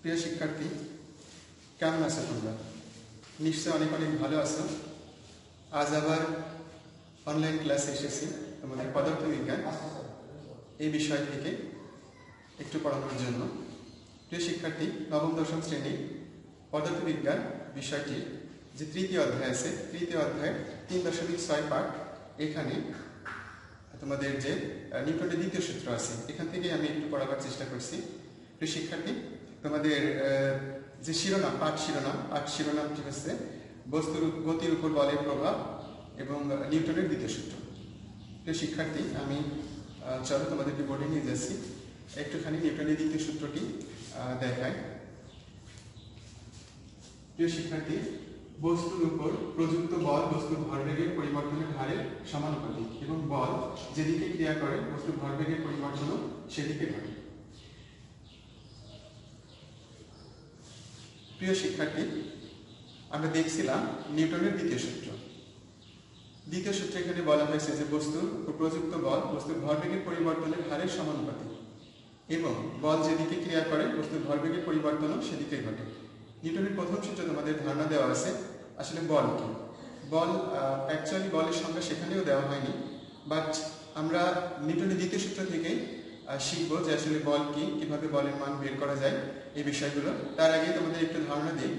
প্রিয় শিক্ষার্থী, কেমন আছো তোমরা? নিশ্চয় অনেক অনেক ভালো আছো। আজ আবার অনলাইন ক্লাসে এসেছি তোমাদের পদার্থবিজ্ঞান এই বিষয় থেকে একটু পড়ানোর জন্য। প্রিয় শিক্ষার্থী, নবম দশম শ্রেণীর পদার্থবিজ্ঞান বিষয়টির যে তৃতীয় অধ্যায় আছে, তৃতীয় অধ্যায়ের 3.6 পাঠ, এখানে তোমাদের যে নিউটনের দ্বিতীয় সূত্র আছে, এখান থেকে আমি একটু পড়াবার চেষ্টা করছি। প্রিয় শিক্ষার্থী, তোমাদের যে পাঠ শিরোনামটি হচ্ছে বস্তুর গতির উপর বলের প্রভাব এবং নিউটনের দ্বিতীয় সূত্র। প্রিয় শিক্ষার্থী, আমি চলো তোমাদেরকে বোর্ডে নিয়ে যাচ্ছি, একটুখানি নিউটনের দ্বিতীয় সূত্রটি দেখায়। প্রিয় শিক্ষার্থী, বস্তুর উপর প্রযুক্ত বল বস্তুর ভরবেগের পরিবর্তনের হারের সমানুপাতিক এবং বল যেদিকে ক্রিয়া করে বস্তুর ভরবেগের পরিবর্তনও সেদিকে ঘটে। প্রিয় শিক্ষার্থী, আমরা দেখছিলাম নিউটনের দ্বিতীয় সূত্র। দ্বিতীয় সূত্রে এখানে বলা হয়েছে যে বস্তুর প্রযুক্ত বল বস্তুর ভরবেগের পরিবর্তনের হারের সমানুপাতিক এবং বল যেদিকে ক্রিয়া করে বস্তুর ভরবেগের পরিবর্তনও সেদিকে ঘটে। নিউটনের প্রথম সূত্রে তোমাদের ধারণা দেওয়া আছে আসলে বল কি। বল অ্যাকচুয়ালি বলের সংজ্ঞা সেখানেও দেওয়া হয়নি, বাট আমরা নিউটনের দ্বিতীয় সূত্র থেকেই শিখবো যে আসলে বল কি, কিভাবে বলের মান বের করা যায়, এই বিষয়গুলো। তার আগে তোমাদের একটু ধারণা দিই।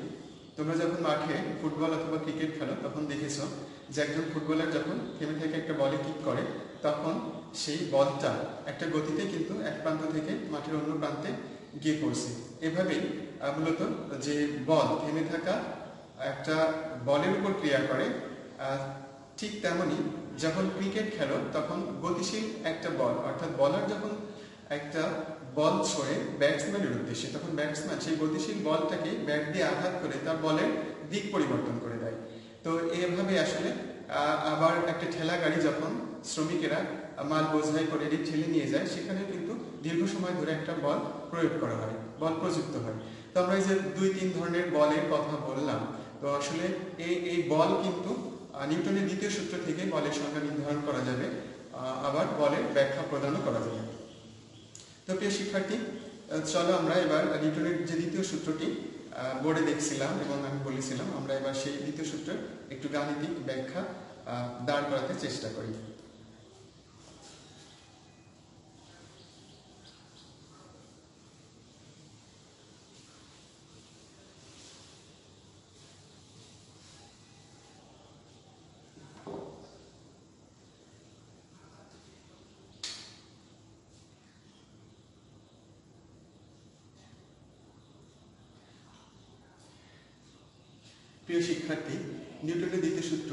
তোমরা যখন মাঠে ফুটবল অথবা ক্রিকেট খেলো তখন দেখেছো যে একজন ফুটবলার যখন থেমে থেকে একটা বলে কিক করে, তখন সেই বলটা একটা গতিতে কিন্তু এক প্রান্ত থেকে মাঠের অন্য প্রান্তে গিয়ে পড়ছে। এভাবেই মূলত যে বল থেমে থাকা একটা বলের উপর ক্রিয়া করে, ঠিক তেমনি যখন ক্রিকেট খেলো তখন গতিশীল একটা বল, অর্থাৎ বলার যখন একটা বল ছোঁড়ে ব্যাটসম্যানের উদ্দেশ্যে, তখন ব্যাটসম্যান সেই গতিশীল বলটাকে ব্যাট দিয়ে আঘাত করে তার বলের দিক পরিবর্তন করে দেয়। তো এভাবে আসলে আবার একটা ঠেলা গাড়ি যখন শ্রমিকেরা মাল বোঝাই করে ঠেলে নিয়ে যায়, সেখানে কিন্তু দীর্ঘ সময় ধরে একটা বল প্রয়োগ করা হয়, বল প্রযুক্ত হয়। তো আমরা এই যে 2-3 ধরনের বলের কথা বললাম, তো আসলে এই বল কিন্তু নিউটনের দ্বিতীয় সূত্র থেকে বলের সংখ্যা নির্ধারণ করা যাবে, আবার বলের ব্যাখ্যা প্রদানও করা যাবে। তো প্রিয় শিক্ষার্থী, চলো আমরা এবার নিউটনের যে দ্বিতীয় সূত্রটি বোর্ডে দেখছিলাম এবং আমি বলেছিলাম, আমরা এবার সেই দ্বিতীয় সূত্রের একটু গাণিতিক ব্যাখ্যা দাঁড় করাতে চেষ্টা করি। প্রিয় শিক্ষার্থী, নিউটনের দ্বিতীয় সূত্র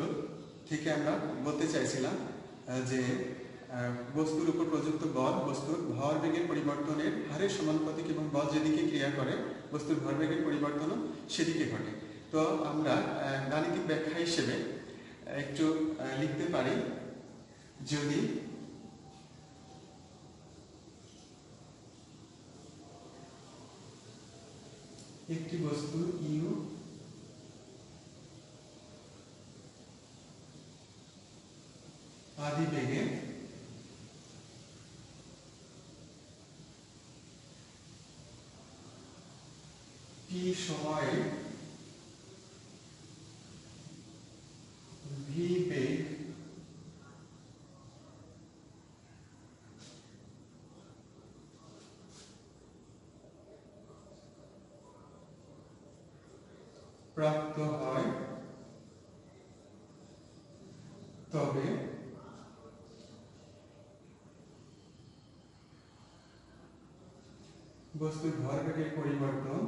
থেকে আমরা বলতে চাইছিলাম যে বস্তুর উপর প্রযুক্ত বল বস্তুর ভরবেগের পরিবর্তনের হারের সমানুপাতিক এবং বল যেদিকে ক্রিয়া করে বস্তুর ভরবেগের পরিবর্তনও সেদিকে ঘটে। তো আমরা গাণিতিক ব্যাখ্যা হিসেবে একটু লিখতে পারি, যদি একটি বস্তু ইউ আদি বেগে টি সময়ে ভি বেগ প্রাপ্ত হয়, তবে বস্তুর ভরবেগের পরিবর্তন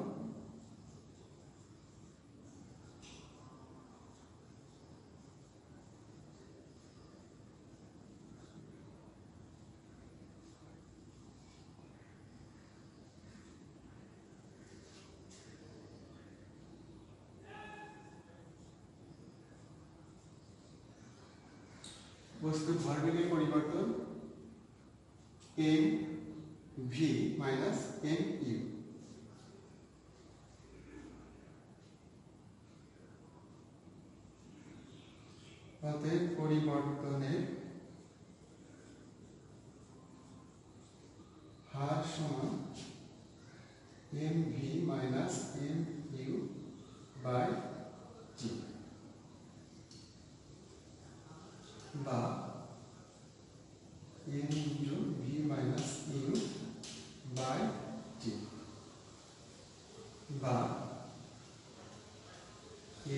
বস্তুর ভরবেগের পরিবর্তন m v minus m u. অতএব পরিবর্তনের হার সমান mv minus m u by t, বা m into v minus u by t, বা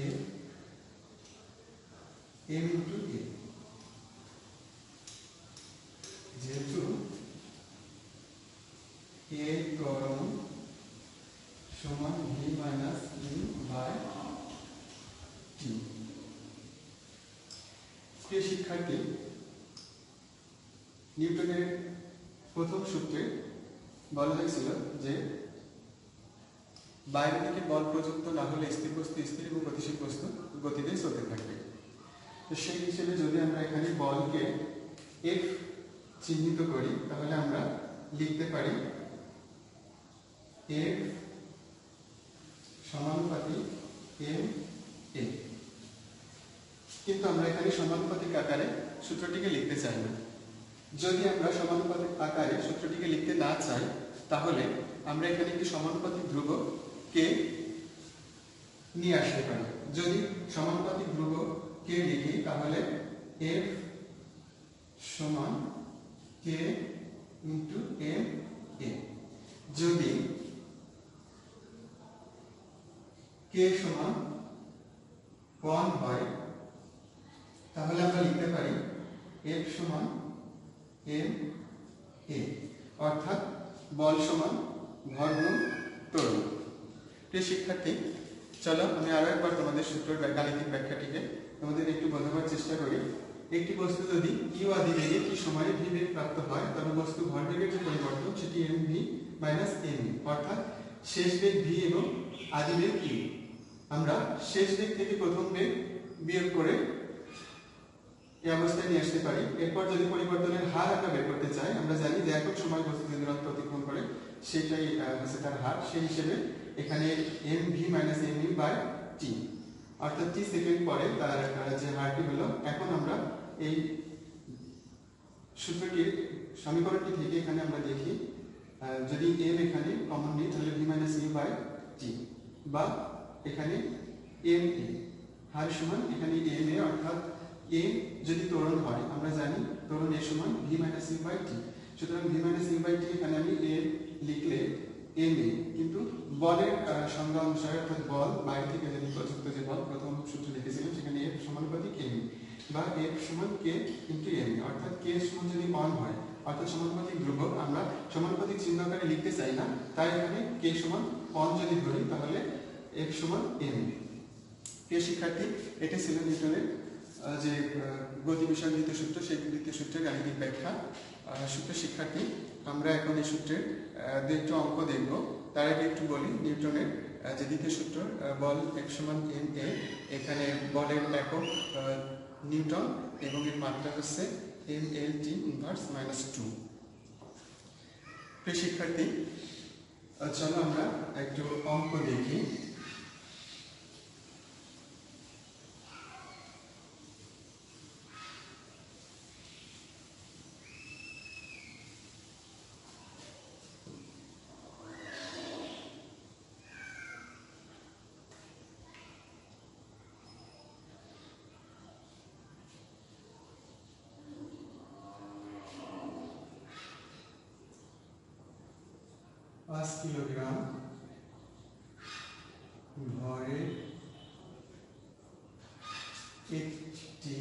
এ এম ইন্টু এ। যেহেতু এ ত্বরণ সমান v minus u by t. প্রিয় শিক্ষার্থী, নিউটনের প্রথম সূত্রে বলা হয়েছিল যে বাইরে থেকে বল প্রযুক্ত না হলে স্থির বস্তু স্থির এবং গতিশীল বস্তু গতিতে চলতে থাকবে। তো সেই হিসেবে যদি আমরা এখানে বলকে এফ চিহ্নিত করি তাহলে আমরা লিখতে পারি এফ সমানুপাতিক এম এ। কিন্তু আমরা এখানে সমানুপাতিক আকারে সূত্রটিকে লিখতে চাই না। যদি আমরা সমানুপাতিক আকারে সূত্রটিকে লিখতে না চাই তাহলে আমরা এখানে একটি সমানুপাতিক ধ্রুবক কে নিয়ে আসতে পারি। যদি সমানুপাতিক ধ্রুবক কে লিখি তাহলে এফ সমান কে ইন্টু এম এ। যদি কে সমান 1 হয় তাহলে আমরা লিখতে পারি এফ সমান এম এ, অর্থাৎ বল সমান ভর গুণ ত্বরণ। প্রিয় শিক্ষার্থী, চলো আমি আরো একবার তোমাদের সূত্রের গাণিতিক ব্যাখ্যাটিকে তোমাদের একটু বোঝাবার চেষ্টা করি। একটি বস্তু যদি ইউ আদি বেগে কি সময়ে ভি বেগ প্রাপ্ত হয় তবে বস্তু ভরবেগের যে পরিবর্তন সেটি এম ভি মাইনাস এম, অর্থাৎ শেষ বেগ ভি এবং আদি বেগ ইউ। আমরা শেষ বেগ থেকে প্রথম বেগ বিয়োগ করে এই অবস্থায় নিয়ে আসতে পারি। এরপর যদি পরিবর্তনের হার আমরা বের করতে চাই, আমরা জানি যে একক সময় বস্তু যে দূরত্ব অতিক্রম করে সেটাই হচ্ছে তার হার। সেই হিসেবে এখানে m v minus m u by t, অর্থাৎ টি সেকেন্ড পরে তার যে হারটি হলো। এখন আমরা এই সূত্রটির সমীকরণটি থেকে এখানে আমরা দেখি যদি এম এখানে কমন নিই তাহলে V minus u by t, বা এখানে এম এ হার সমান এখানে এম এ, অর্থাৎ এ যদি ত্বরণ হয় আমরা জানি ত্বরণ এ সমান ভি মাইনাস ইউ বাই টি। সুতরাং ভি মাইনাস ইউ বাই টি এখানে আমি এ লিখলে এম এ, কিন্তু বলের সংজ্ঞা অনুসারে অর্থাৎ বল বাইরে থেকে যদি প্রযুক্ত যে বল প্রথম সূত্র লিখেছিলাম সেখানে এফ সমানুপাতিক এম বা এফ সমান কে ইন্টু এম, অর্থাৎ কে সমান যদি অন হয় অর্থাৎ সমানুপাতিক ধ্রুবক আমরা সমানুপাতিক চিহ্ন আকারে লিখতে চাই না, তাই এখানে কে সমান অন যদি ধরি তাহলে এফ সমান এম। প্রিয় শিক্ষার্থী, এটা ছিল নিউটনের যে গতি বিষয়ক দ্বিতীয় সূত্র, সেই দ্বিতীয় সূত্রের গাণিতিক ব্যাখ্যা। সূত্র শিক্ষার্থী, আমরা এখন এই সূত্রের দুটো অঙ্ক দেখব। তার আগে একটু বলি নিউটনের যে দ্বিতীয় সূত্র বল এফ সমান এম এ, এখানে বলের একক নিউটন এবং এর মাত্রা হচ্ছে M L T inverse minus 2। প্রিয় শিক্ষার্থী, চলো আমরা একটু অঙ্ক দেখি। पाँच किलोग्राम भरे একটি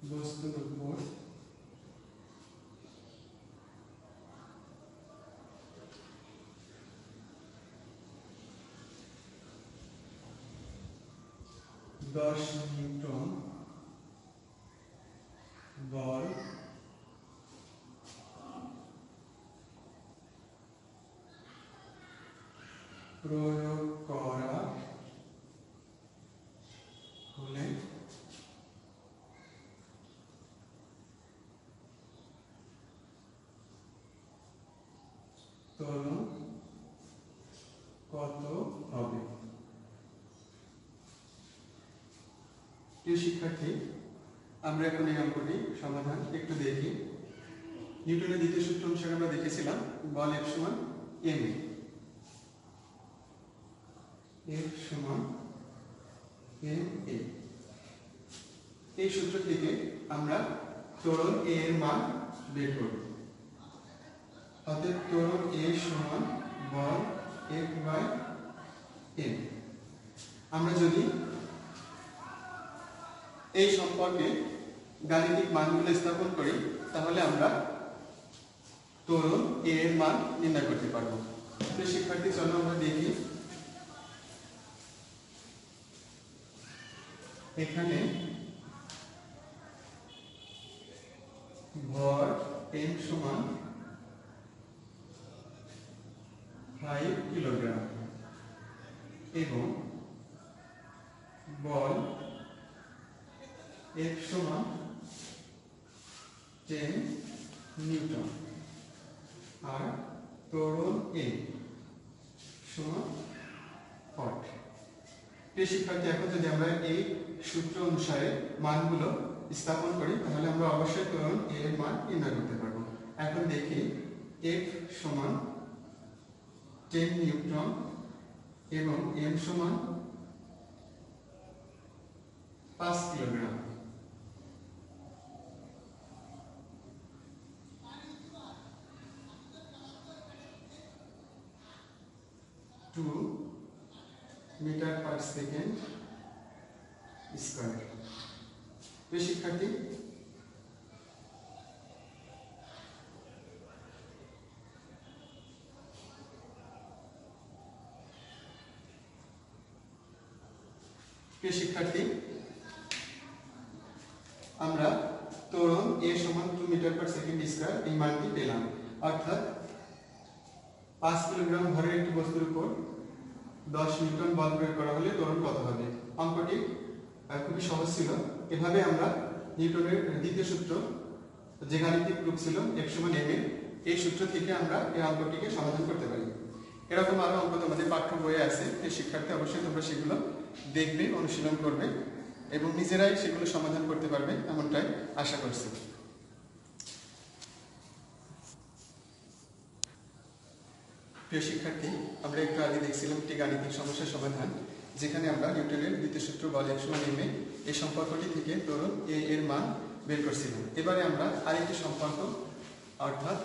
বস্তুর উপর 10 নিউটন বল প্রয়োগ করা হলে ত্বরণ কত হবে? প্রিয় শিক্ষার্থী, আমরা এখন এই অঙ্কটি সমাধান একটু দেখি। নিউটনের দ্বিতীয় সূত্র অনুসারে আমরা দেখেছিলাম বল F সমান ma, F সমান ma। এই সূত্র থেকে আমরা ত্বরণ a এর মান বের করব। অতএব ত্বরণ a সমান বল F/m। আমরা যদি এই সম্পর্কে গাণিতিক মানগুলো স্থাপন করি তাহলে আমরা ত্বরণ a এর মান নির্ণয় করতে পারব। তো শিক্ষার্থী চলো আমরা দেখি। এখানে ভর m সমান 5 কিলোগ্রাম এবং বল F সমান 10 নিউটন আর ত্বরণ a সমান 8। প্রিয় শিক্ষার্থী, এখন যদি আমরা এই সূত্র অনুসারে মানগুলো স্থাপন করি তাহলে আমরা অবশ্যই ত্বরণ a এর মান নির্ণয় করতে পারবো। এখন দেখি F সমান 10 নিউটন এবং m সমান 5 কিলোগ্রাম। Metre per second square. প্রিয় শিক্ষার্থী, আমরা ত্বরণ a সমান 2 মিটার পার সেকেন্ড স্কয়ার এই মানটি পেলাম। অর্থাৎ 5 কিলোগ্রাম ভরের একটি বস্তুর উপর 10 নিউটন বল প্রয়োগ করা হলে ত্বরণ কত হবে? অঙ্কটি খুবই সহজ ছিল। এভাবে আমরা নিউটনের দ্বিতীয় সূত্র, যে গাণিতিক রূপ ছিল F সমান ma, এই সূত্র থেকে আমরা এই অঙ্কটিকে সমাধান করতে পারি। এরকম আরো অঙ্ক তোমাদের পাঠ্য বইয়ে আছে। এই শিক্ষার্থী অবশ্যই তোমরা সেগুলো দেখবে, অনুশীলন করবে এবং নিজেরাই সেগুলো সমাধান করতে পারবে এমনটাই আশা করছি। প্রিয় শিক্ষার্থী, আমরা একটু আগে দেখছিলাম একটি গাণিতিক সমস্যার সমাধান, যেখানে আমরা নিউটনের দ্বিতীয় সূত্র বল F সমান ma এই সম্পর্কটি থেকে ত্বরণ a এর মান বের করছিলাম। এবারে আমরা আরেকটি সম্পর্ক অর্থাৎ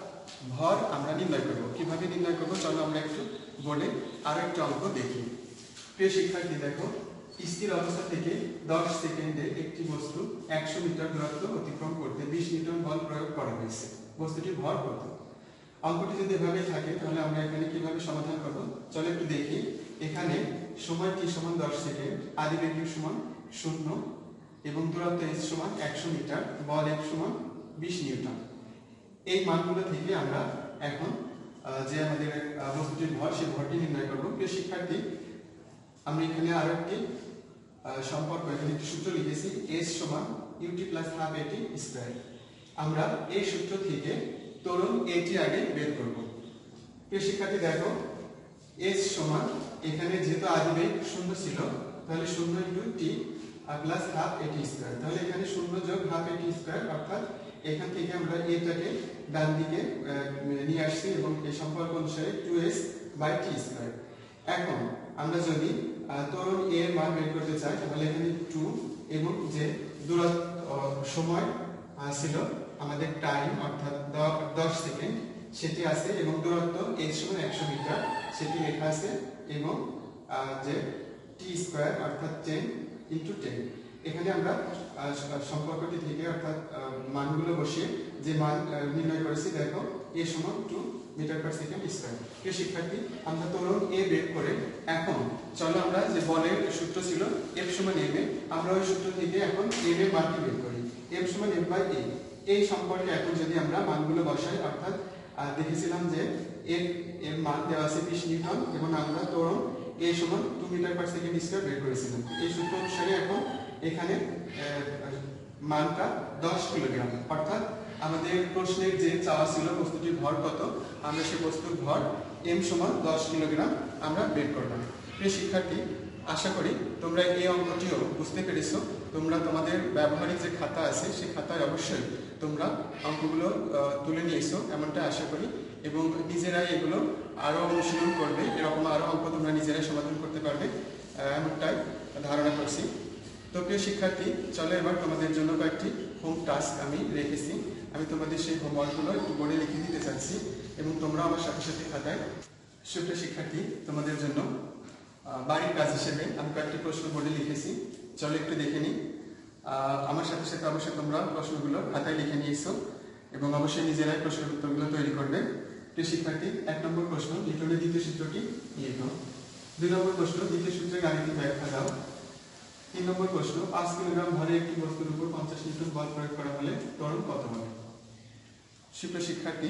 ভর আমরা নির্ণয় করব। কিভাবে নির্ণয় করব চলো আমরা একটু বোর্ডে আরো একটু অঙ্ক দেখি। প্রিয় শিক্ষার্থী দেখো, স্থির অবস্থা থেকে 10 সেকেন্ডে একটি বস্তু 100 মিটার দূরত্ব অতিক্রম করতে 20 নিউটন বল প্রয়োগ করা হয়েছে। বস্তুটির ভর কত? অঙ্কটি যদি এভাবে থাকে তাহলে আমরা এখানে কিভাবে সমাধান করব চলো একটু দেখি। এখানে সময় t সমান 10 সেকেন্ড, আদিবেগ u সমান 0 এবং দূরত্ব s সমান 100 মিটার, বল F সমান 20 নিউটন। এই মানগুলো থেকে আমরা এখন যে আমাদের বস্তুটির ভর, সেই ভরটি নির্ণয় করব। প্রিয় শিক্ষার্থী, আমরা এখানে আরো একটি সম্পর্ক, এখানে একটি সূত্র লিখেছি s সমান ut plus half at square. আমরা এই সূত্র থেকে ত্বরণ at আগে বের করব। প্রিয় শিক্ষার্থী দেখো, s সমান এখানে যেহেতু আদিবেগ 0 ছিল তাহলে 0 into t plus half at square. তাহলে এখানে 0 যোগ হাফ at স্কয়ার, অর্থাৎ এখান থেকে আমরা এটাকে ডান দিকে নিয়ে আসছি এবং এই সম্পর্ক অনুসারে 2s বাই t স্কয়ার। এখন আমরা যদি ত্বরণ a এর মান বের করতে চাই তাহলে এখানে 2 এবং যে দূরত্ব সময় ছিল আমাদের টাইম অর্থাৎ 10 সেকেন্ড সেটি আছে এবং দূরত্ব h সমান 100 মিটার সেটি লেখা আছে এবং যে t স্কয়ার অর্থাৎ 10 ইনটু 10। এখানে আমরা সম্পর্কটি থেকে অর্থাৎ মানগুলো বসিয়ে যে মান নির্ণয় করেছি দেখো a সমান 2 মিটার পার সেকেন্ড স্কয়ার। প্রিয় শিক্ষার্থী, আমরা ত্বরণ a বের করে এখন চলো আমরা যে বলের সূত্র ছিল F সমান ma, আমরা ওই সূত্র থেকে এখন m এর মানটি বের করি। F সমান m বাই a। এই সম্পর্কে এখন যদি আমরা মানগুলো বসাই, অর্থাৎ দেখেছিলাম যে এর মান দেওয়া আছে 20 নিউটন এবং আমরা ত্বরণ a সমান 2 মিটার পার সেকেন্ড স্কয়ার বের করেছিলাম। এই সূত্র অনুসারে এখন এখানে মানটা 10 কিলোগ্রাম, অর্থাৎ আমাদের প্রশ্নের যে চাওয়া ছিল বস্তুটির ভর কত, আমরা সেই বস্তুর ভর m সমান 10 কিলোগ্রাম আমরা বের করলাম। প্রিয় শিক্ষার্থী, আশা করি তোমরা এই অঙ্কটিও বুঝতে পেরেছো। তোমরা তোমাদের ব্যবহারিক যে খাতা আছে সেই খাতায় অবশ্যই তোমরা অঙ্কগুলো তুলে নিয়েছো এমনটা আশা করি, এবং নিজেরাই এগুলো আরও অনুশীলন করবে, এরকম আরও অঙ্ক তোমরা নিজেরাই সমাধান করতে পারবে এমনটাই ধারণা করছি। তো প্রিয় শিক্ষার্থী, চলো এবার তোমাদের জন্য কয়েকটি হোম টাস্ক আমি রেখেছি। আমি তোমাদের সেই হোমওয়ার্কগুলো একটু বোর্ডে লিখে দিতে চাচ্ছি এবং তোমরা আমার সাথে সাথে খাতায়। সুপ্রিয় শিক্ষার্থী, তোমাদের জন্য বাড়ির কাজ হিসেবে আমি কয়েকটি প্রশ্ন বোর্ডে লিখেছি, চলো একটু দেখে নিই। আমার সাথে সাথে অবশ্যই তোমরা প্রশ্নগুলো খাতায় লিখে নিয়েছো এবং অবশ্যই নিজেরাই প্রশ্নের উত্তরগুলো তৈরি করবে। প্রিয় শিক্ষার্থী, 1 নম্বর প্রশ্ন, নিউটনের দ্বিতীয় সূত্রটি লিখো। 2 নম্বর প্রশ্ন, দ্বিতীয় সূত্রের গাণিতিক ব্যাখ্যা দাও। 3 নম্বর প্রশ্ন, 5 কিলোগ্রাম ভারী একটি বস্তুর উপর 50 নিউটন বল প্রয়োগ করা হলে ত্বরণ কত হবে? সুপ্রিয় শিক্ষার্থী,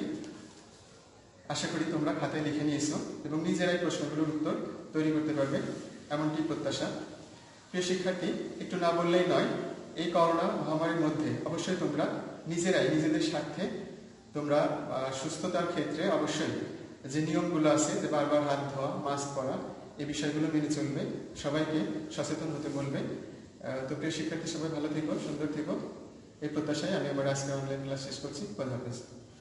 আশা করি তোমরা খাতায় লিখে নিয়েছো এবং নিজেরাই প্রশ্নগুলোর উত্তর তৈরি করতে পারবে এমনটি প্রত্যাশা। প্রিয় শিক্ষার্থী, একটু না বললেই নয়, এই করোনা মহামারীর মধ্যে অবশ্যই তোমরা নিজেরাই নিজেদের স্বার্থে তোমরা সুস্থতার ক্ষেত্রে অবশ্যই যে নিয়মগুলো আছে, যে বারবার হাত ধোয়া, মাস্ক পরা, এই বিষয়গুলো মেনে চলবে, সবাইকে সচেতন হতে বলবে। তো প্রিয় শিক্ষার্থী, সবাই ভালো থেকো, সুন্দর থেকো, এই প্রত্যাশায় আমি আমার আজকে অনলাইন ক্লাস শেষ করছি। খোদা হাফেজ।